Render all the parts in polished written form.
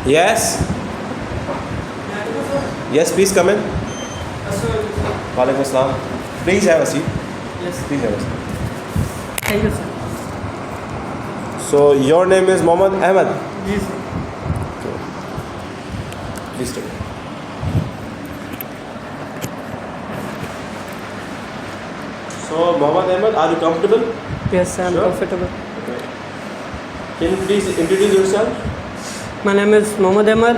Yes. Yes, please come in. Walaikum assalam. Please have a seat. Yes. Please have a seat. Thank you, sir. So your name is Mohammed Ahmed. Yes, sir. Please take it. So Mohammed Ahmed, are you comfortable? Yes, I am Sure. comfortable. Okay. Can you please introduce yourself? My name is Mohammed Ahmed.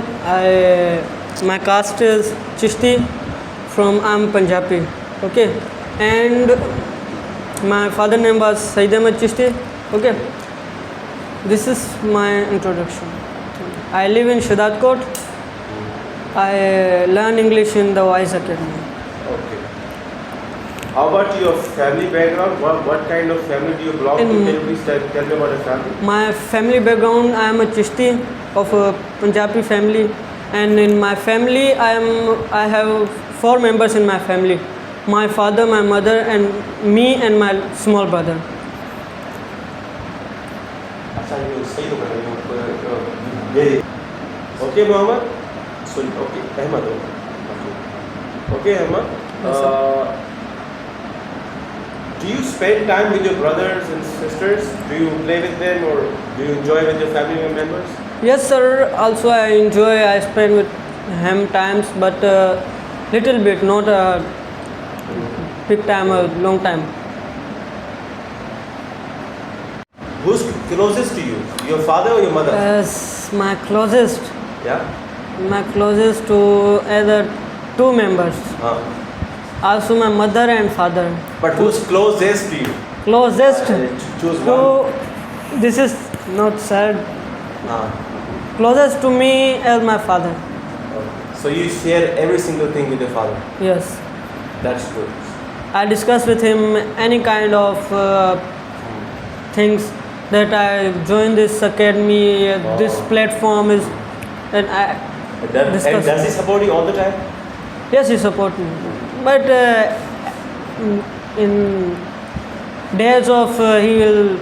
My caste is Chishti. I'm Punjabi. Okay, and my father name was Saeed Ahmed Chishti. Okay, this is my introduction. I live in Shahdat Kot. I learn English in the Wise Academy. Okay. How about your family background? What kind of family do you belong to? In- Can you please tell me about your family? My family background, I am a Chishti of a Punjabi family, and in my family I have 4 members in my family: my father, my mother, and me and my small brother. Okay, Mohammed. Sorry. Okay, Ahmed. Okay, Ahmed. Yes, sir. Do you spend time with your brothers and sisters? Do you play with them, or do you enjoy with your family members? Yes, sir. Also, I enjoy. I spend with him times, but little bit, not a big time, a long time. Who's closest to you? Your father or your mother? As my closest Yeah. to either 2 members. Also, my mother and father. But who's closest to you? Closest Choose to, one. this is not said. Ah. Closest to me as my father. So you share every single thing with your father. Yes, That's good. I discuss with him any kind of things that I join this academy. This platform is, and I And discuss. does he support you all the time? Yes, he support me, but in days of he will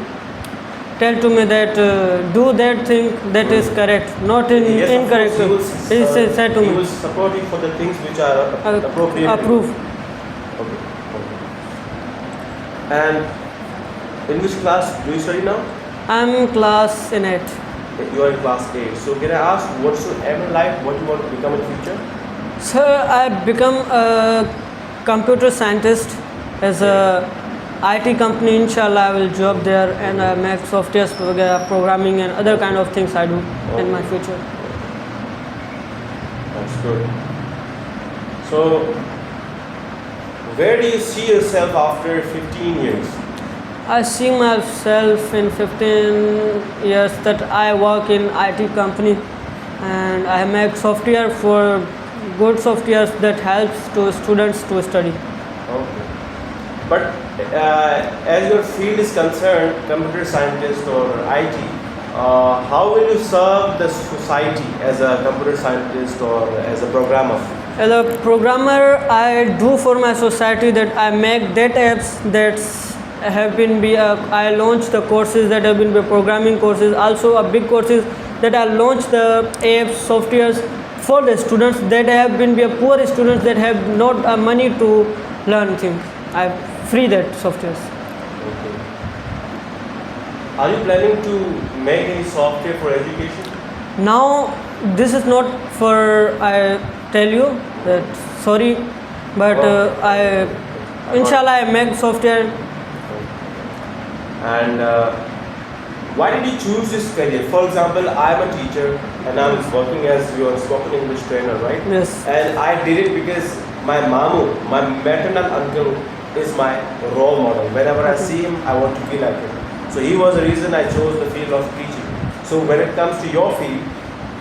tell to me that do that thing that is correct, not in Yes, of incorrect. course, He said to he me, will support you for the things which are appropriate. approve. Okay. And in which class do you study now? I'm class in 8. You are in class 8. So can I ask what's your aim in life? What you want to become in future? Sir, I become a computer scientist as a IT company. Inshallah, I will job there and I make software programming and other kind of things I do in my future. That's good. So where do you see yourself after 15 years? I see myself in 15 years that I work in IT company and I make software for good softwares that helps to students to study. Okay. But as your field is concerned, computer scientist or IT, how will you serve the society as a computer scientist or as a programmer? As a programmer, I do for my society that I make that apps that have been I launched the courses that have been programming courses, also a big courses that I launched the apps softwares for the students that have been poor students that have not money to learn things. I free that softwares. Okay. Are you planning to make any software for education? Now this is not for, I tell you that sorry, but inshallah I make software. And why did you choose this career? For example, I'm a teacher and I'm working as your spoken English trainer, right? Yes. And I did it because my mamu, my maternal uncle, is my role model. Whenever I see him, I want to be like him. So he was the reason I chose the field of teaching. So when it comes to your field,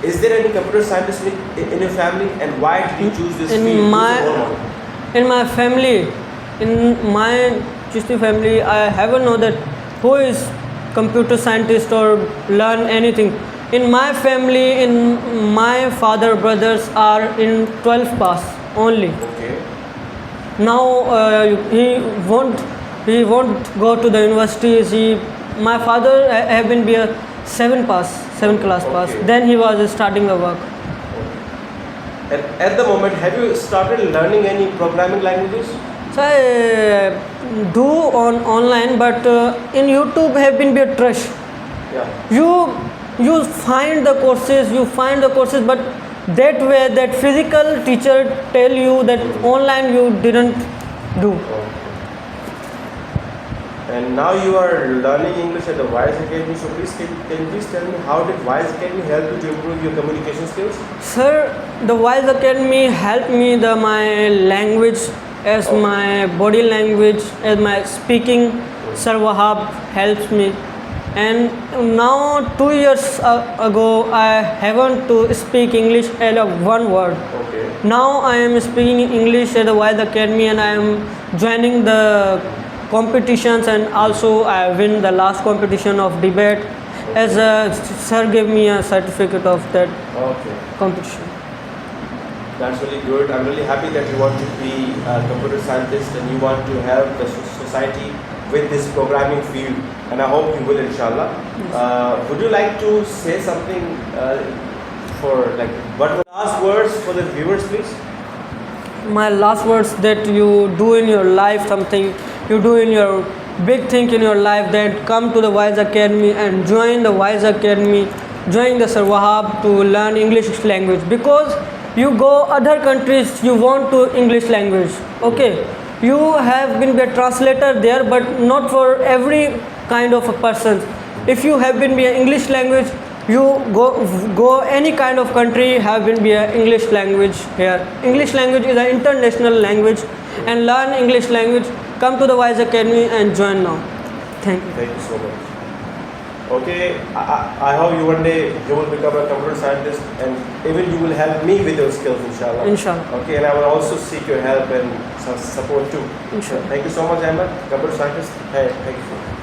is there any computer scientist in your family, and why did you choose this field? Who's the role model? In my family, in my Chishti family, I haven't know that who is computer scientist or learn anything. In my family, in my father brothers are in 12th pass only. Okay. Now he won't go to the universities. My father have been 7 class pass. Okay. Then he was starting the work. And at the moment, have you started learning any programming languages? So I do on online, but in YouTube have been be a trash. Yeah. You find the courses, but that way that physical teacher tell you that online you didn't do. Okay. And now you are learning English at the Wise Academy. So please, can you please tell me how did Wise Academy help you to improve your communication skills? Sir, the Wise Academy helped me my language as my body language, as my speaking. Sir Wahab helps me. And now 2 years ago I haven't to speak English at one word. Okay. Now I am speaking English at the Wise Academy, and I am joining the competitions, and also I win the last competition of debate. As a sir gave me a certificate of that Okay. competition. That's really good. I'm really happy that you want to be a computer scientist and you want to help the society with this programming field. And I hope you will, inshallah. Would you like to say something for like what were the last words for the viewers, please? My last words that you do in your life, something you do in your big thing in your life, that come to the Wise Academy and join the Wise Academy, join the Sir Wahab to learn English language, because you go other countries, you want to English language. Okay, you have been a translator there, but not for every kind of a person. If you have been be an English language, you go any kind of country, have been be a English language here. English language is an international language, and learn English language. Come to the Wise Academy and join now. Thank you. Thank you so much. Okay, I hope you one day you will become a computer scientist and even you will help me with your skills, inshallah. Inshallah. Okay, and I will also seek your help and support too. Inshallah. Thank you so much, Ahmed, computer scientist. Hey, thank you.